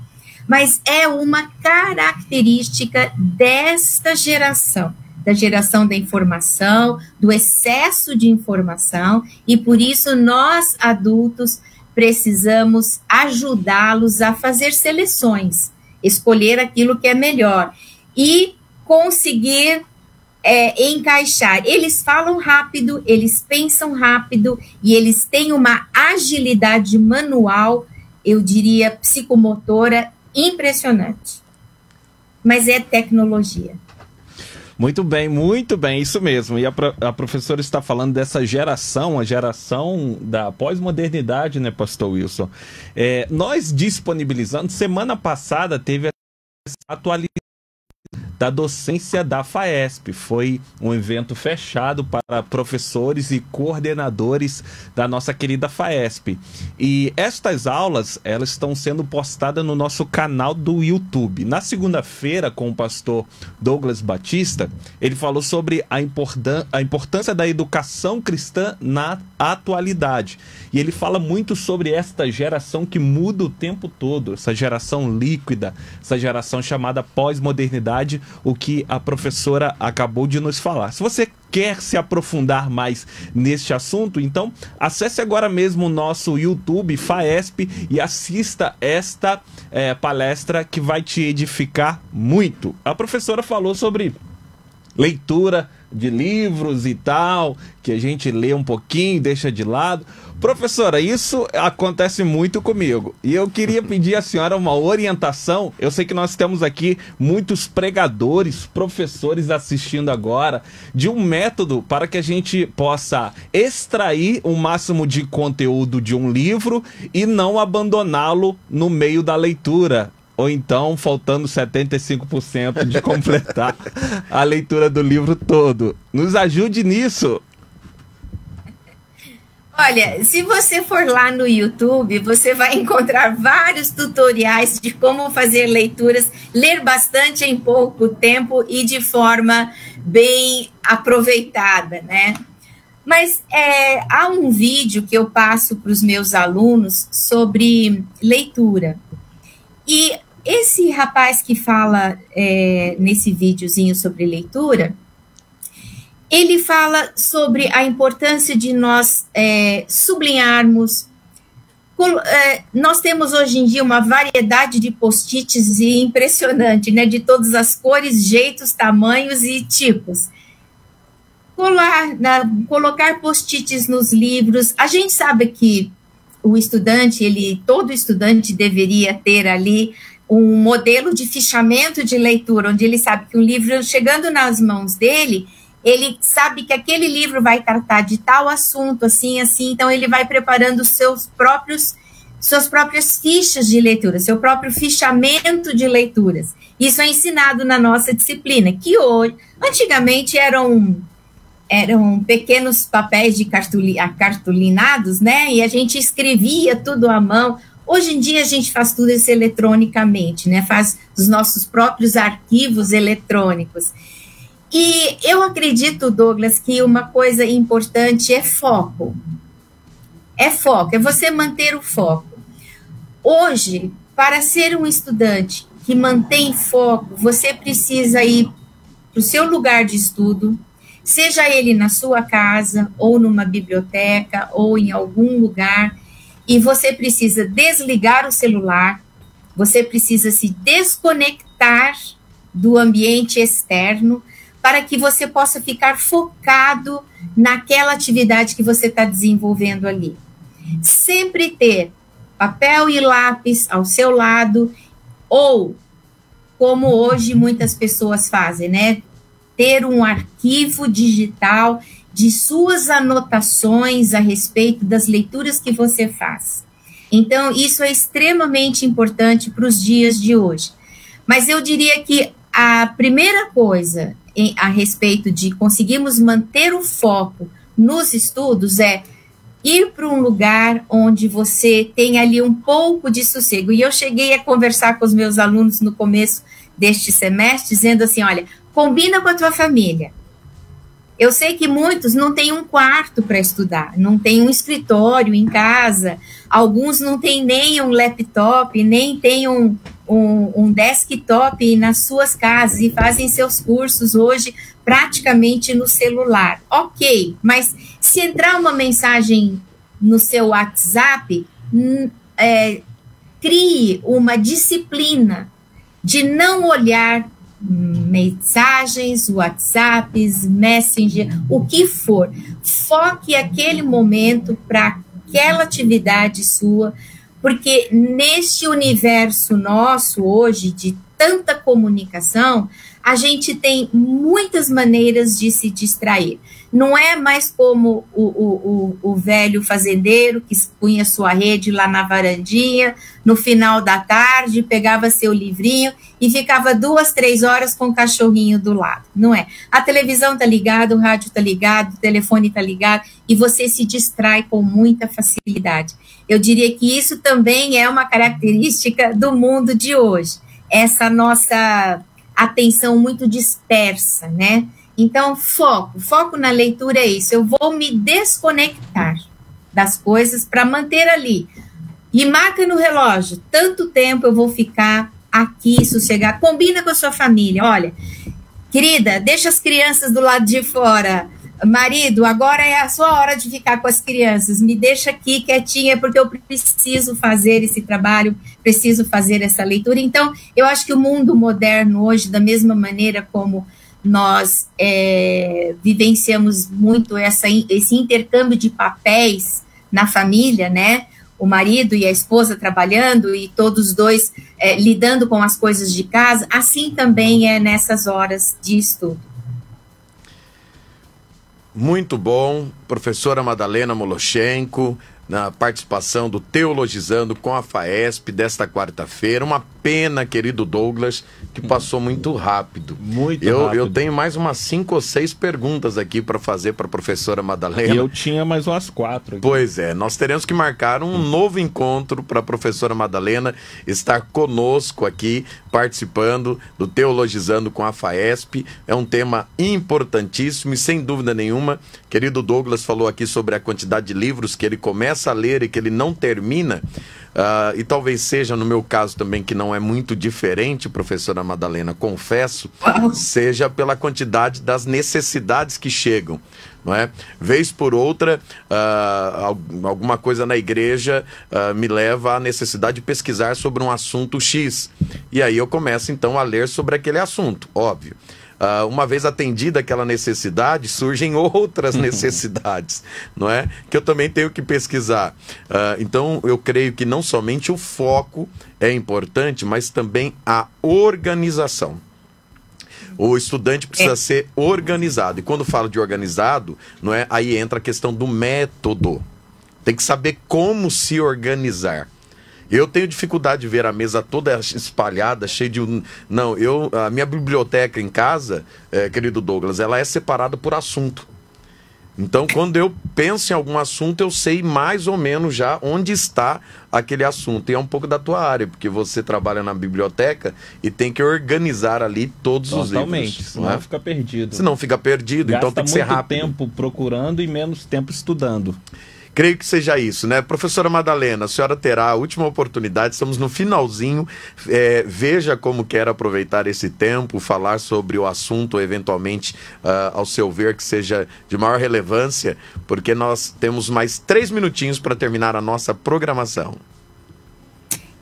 mas é uma característica desta geração, da geração da informação, do excesso de informação, e por isso nós, adultos, precisamos ajudá-los a fazer seleções, escolher aquilo que é melhor e conseguir encaixar. Eles falam rápido, eles pensam rápido e eles têm uma agilidade manual, eu diria psicomotora, impressionante. Mas é tecnologia. Muito bem, isso mesmo. E a professora está falando dessa geração, a geração da pós-modernidade, né, pastor Wilson? Nós disponibilizando, semana passada teve a atualização da docência da FAESP. Foi um evento fechado para professores e coordenadores da nossa querida FAESP. E estas aulas, elas estão sendo postadas no nosso canal do YouTube. Na segunda-feira, com o pastor Douglas Batista, ele falou sobre a importância da educação cristã na atualidade. E ele fala muito sobre esta geração que muda o tempo todo, essa geração líquida, essa geração chamada pós-modernidade, o que a professora acabou de nos falar. Se você quer se aprofundar mais neste assunto, então acesse agora mesmo o nosso YouTube, FAESP, e assista esta palestra que vai te edificar muito. A professora falou sobre leitura de livros e tal, que a gente lê um pouquinho, deixa de lado. Professora, isso acontece muito comigo. E eu queria pedir à senhora uma orientação. Eu sei que nós temos aqui muitos pregadores, professores assistindo agora, de um método para que a gente possa extrair o máximo de conteúdo de um livro e não abandoná-lo no meio da leitura. Ou então, faltando 75% de completar a leitura do livro todo. Nos ajude nisso. Olha, se você for lá no YouTube, você vai encontrar vários tutoriais de como fazer leituras, ler bastante em pouco tempo e de forma bem aproveitada, né? Mas há um vídeo que eu passo para os meus alunos sobre leitura. E esse rapaz que fala nesse videozinho sobre leitura, ele fala sobre a importância de nós sublinharmos. Nós temos hoje em dia uma variedade de post-its impressionante, né? De todas as cores, jeitos, tamanhos e tipos. Colocar post-its nos livros. A gente sabe que o estudante, todo estudante deveria ter ali um modelo de fichamento de leitura, onde ele sabe que um livro chegando nas mãos dele, ele sabe que aquele livro vai tratar de tal assunto, assim, então ele vai preparando suas próprias fichas de leitura, seu próprio fichamento de leituras. Isso é ensinado na nossa disciplina, que hoje, antigamente eram pequenos papéis cartolinados, né? E a gente escrevia tudo à mão. Hoje em dia a gente faz tudo isso eletronicamente, né? Faz os nossos próprios arquivos eletrônicos. E eu acredito, Douglas, que uma coisa importante é foco. É você manter o foco. Hoje, para ser um estudante que mantém foco, você precisa ir para o seu lugar de estudo, seja ele na sua casa, ou numa biblioteca, ou em algum lugar, e você precisa desligar o celular, você precisa se desconectar do ambiente externo, para que você possa ficar focado naquela atividade que você está desenvolvendo ali. Sempre ter papel e lápis ao seu lado, ou, como hoje muitas pessoas fazem, né? Ter um arquivo digital de suas anotações a respeito das leituras que você faz. Então, isso é extremamente importante para os dias de hoje. Mas eu diria que a primeira coisa a respeito de conseguirmos manter o foco nos estudos é ir para um lugar onde você tem ali um pouco de sossego. E eu cheguei a conversar com os meus alunos no começo deste semestre, dizendo assim, olha, combina com a tua família. Eu sei que muitos não têm um quarto para estudar, não têm um escritório em casa, alguns não têm nem um laptop, nem têm um desktop nas suas casas e fazem seus cursos hoje praticamente no celular. Ok, mas se entrar uma mensagem no seu WhatsApp, crie uma disciplina de não olhar mensagens, WhatsApps, Messenger, o que for. Foque aquele momento para aquela atividade sua, porque neste universo nosso hoje de tanta comunicação, a gente tem muitas maneiras de se distrair. Não é mais como o velho fazendeiro que punha sua rede lá na varandinha, no final da tarde, pegava seu livrinho e ficava 2, 3 horas com o cachorrinho do lado. Não é. A televisão está ligada, o rádio está ligado, o telefone está ligado e você se distrai com muita facilidade. Eu diria que isso também é uma característica do mundo de hoje. Essa nossa atenção muito dispersa, né? Então, foco na leitura é isso. Eu vou me desconectar das coisas para manter ali. E marca no relógio, tanto tempo eu vou ficar aqui sossegado. Combina com a sua família. Olha, querida, deixa as crianças do lado de fora. Marido, agora é a sua hora de ficar com as crianças. Me deixa aqui quietinha, porque eu preciso fazer esse trabalho, preciso fazer essa leitura. Então, eu acho que o mundo moderno hoje, da mesma maneira como nós vivenciamos muito esse intercâmbio de papéis na família, né? O marido e a esposa trabalhando e todos os dois lidando com as coisas de casa, assim também é nessas horas de estudo. Muito bom, professora Madalena Moloshenko, na participação do Teologizando com a FAESP desta quarta-feira. Uma pena, querido Douglas, que passou muito rápido. Muito rápido. Eu tenho mais umas 5 ou 6 perguntas aqui para fazer para a professora Madalena. E eu tinha mais umas 4 aqui. Pois é, nós teremos que marcar um novo encontro para a professora Madalena estar conosco aqui, participando do Teologizando com a FAESP. É um tema importantíssimo e, sem dúvida nenhuma, querido Douglas falou aqui sobre a quantidade de livros que ele começa a ler e que ele não termina, e talvez seja no meu caso também, que não é muito diferente, professora Madalena, confesso, seja pela quantidade das necessidades que chegam, não é? Vez por outra, alguma coisa na igreja me leva à necessidade de pesquisar sobre um assunto X, e aí eu começo então a ler sobre aquele assunto, óbvio. Uma vez atendida aquela necessidade, surgem outras necessidades, não é? Que eu também tenho que pesquisar. Então, eu creio que não somente o foco é importante, mas também a organização. O estudante precisa ser organizado. E quando falo de organizado, não é? Aí entra a questão do método. Tem que saber como se organizar. Eu tenho dificuldade de ver a mesa toda espalhada, cheia de... Não, a minha biblioteca em casa, querido Douglas, ela é separada por assunto. Então, quando eu penso em algum assunto, eu sei mais ou menos já onde está aquele assunto. E é um pouco da tua área, porque você trabalha na biblioteca e tem que organizar ali todos os livros. Totalmente, senão fica perdido. Senão fica perdido, então tem que ser rápido. Gasta muito tempo procurando e menos tempo estudando. Creio que seja isso, né? Professora Madalena, a senhora terá a última oportunidade, estamos no finalzinho, veja como quer aproveitar esse tempo, falar sobre o assunto, eventualmente, ao seu ver, que seja de maior relevância, porque nós temos mais 3 minutinhos para terminar a nossa programação.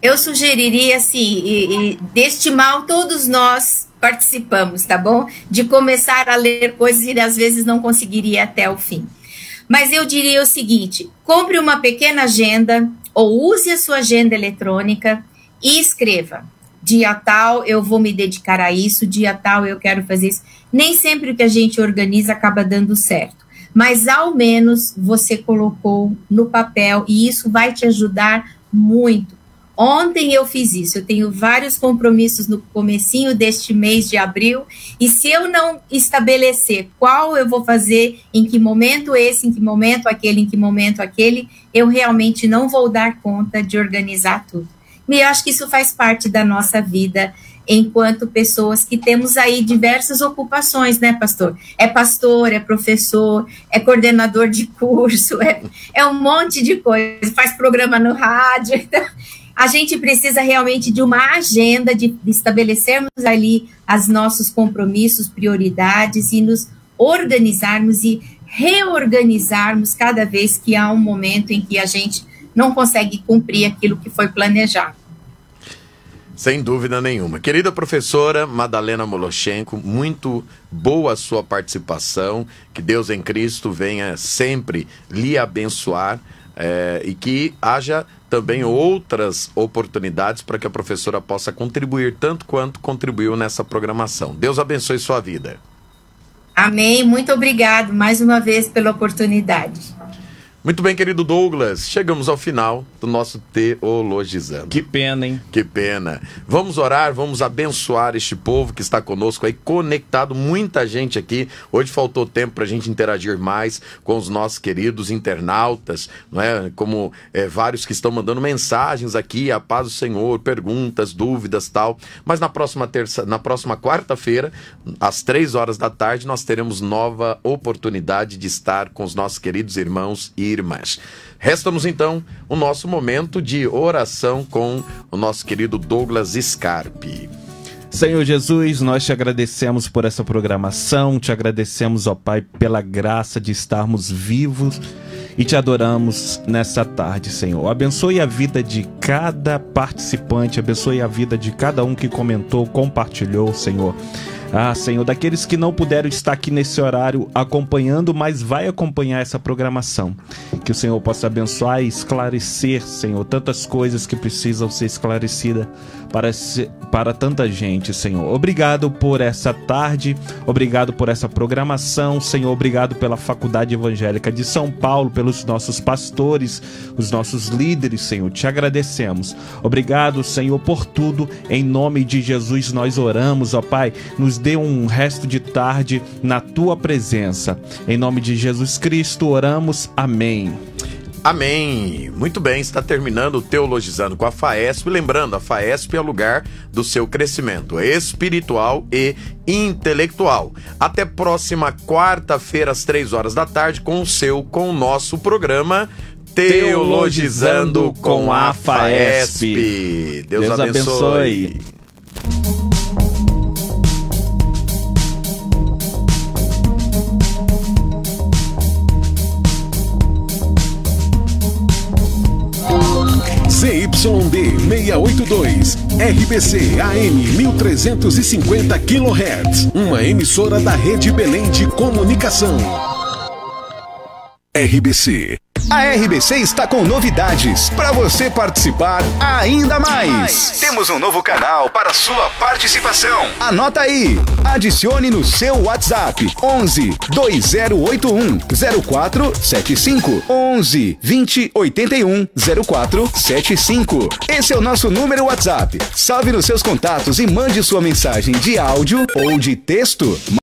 Eu sugeriria, assim, deste mal todos nós participamos, tá bom? De começar a ler coisas e às vezes não conseguiria até o fim. Mas eu diria o seguinte, compre uma pequena agenda ou use a sua agenda eletrônica e escreva, dia tal eu vou me dedicar a isso, dia tal eu quero fazer isso. Nem sempre o que a gente organiza acaba dando certo, mas ao menos você colocou no papel e isso vai te ajudar muito. Ontem eu fiz isso, eu tenho vários compromissos no comecinho deste mês de abril, e se eu não estabelecer qual eu vou fazer, em que momento esse, em que momento aquele, em que momento aquele, eu realmente não vou dar conta de organizar tudo. E eu acho que isso faz parte da nossa vida, enquanto pessoas que temos aí diversas ocupações, né, pastor? É pastor, é professor, é coordenador de curso, é um monte de coisa, faz programa no rádio, então... A gente precisa realmente de uma agenda, de estabelecermos ali os nossos compromissos, prioridades e nos organizarmos e reorganizarmos cada vez que há um momento em que a gente não consegue cumprir aquilo que foi planejado. Sem dúvida nenhuma. Querida professora Madalena Moloshenko, muito boa a sua participação, que Deus em Cristo venha sempre lhe abençoar e que haja também outras oportunidades para que a professora possa contribuir tanto quanto contribuiu nessa programação. Deus abençoe sua vida. Amém. Muito obrigado mais uma vez pela oportunidade. Muito bem, querido Douglas, chegamos ao final do nosso Teologizando. Que pena, hein? Que pena. Vamos orar, vamos abençoar este povo que está conosco aí, conectado, muita gente aqui. Hoje faltou tempo para a gente interagir mais com os nossos queridos internautas, não é? Como vários que estão mandando mensagens aqui, a paz do Senhor, perguntas, dúvidas, tal. Mas na próxima quarta-feira, às 3 horas da tarde, nós teremos nova oportunidade de estar com os nossos queridos irmãos e irmãs. Resta-nos então o nosso momento de oração com o nosso querido Douglas Scarpe. Senhor Jesus, nós te agradecemos por essa programação, te agradecemos, ó Pai, pela graça de estarmos vivos e te adoramos nessa tarde, Senhor. Abençoe a vida de cada participante, abençoe a vida de cada um que comentou, compartilhou, Senhor. Senhor, daqueles que não puderam estar aqui nesse horário acompanhando, mas vai acompanhar essa programação. Que o Senhor possa abençoar e esclarecer, Senhor, tantas coisas que precisam ser esclarecidas para tanta gente, Senhor. Obrigado por essa tarde, obrigado por essa programação, Senhor. Obrigado pela Faculdade Evangélica de São Paulo, pelos nossos pastores, os nossos líderes, Senhor. Te agradecemos. Obrigado, Senhor, por tudo. Em nome de Jesus nós oramos, ó Pai. Nos dê um resto de tarde na Tua presença. Em nome de Jesus Cristo oramos. Amém. Amém. Muito bem, está terminando o Teologizando com a FAESP. Lembrando, a FAESP é o lugar do seu crescimento espiritual e intelectual. Até próxima quarta-feira, às 3 horas da tarde, com o nosso programa Teologizando com a FAESP. Deus abençoe. ZYD 682, RBC AM 1350 kHz, uma emissora da Rede Belém de Comunicação. RBC. A RBC está com novidades para você participar ainda mais. Temos um novo canal para sua participação. Anota aí. Adicione no seu WhatsApp 11 2081 0475 11 20 81 0475. Esse é o nosso número WhatsApp. Salve nos seus contatos e mande sua mensagem de áudio ou de texto.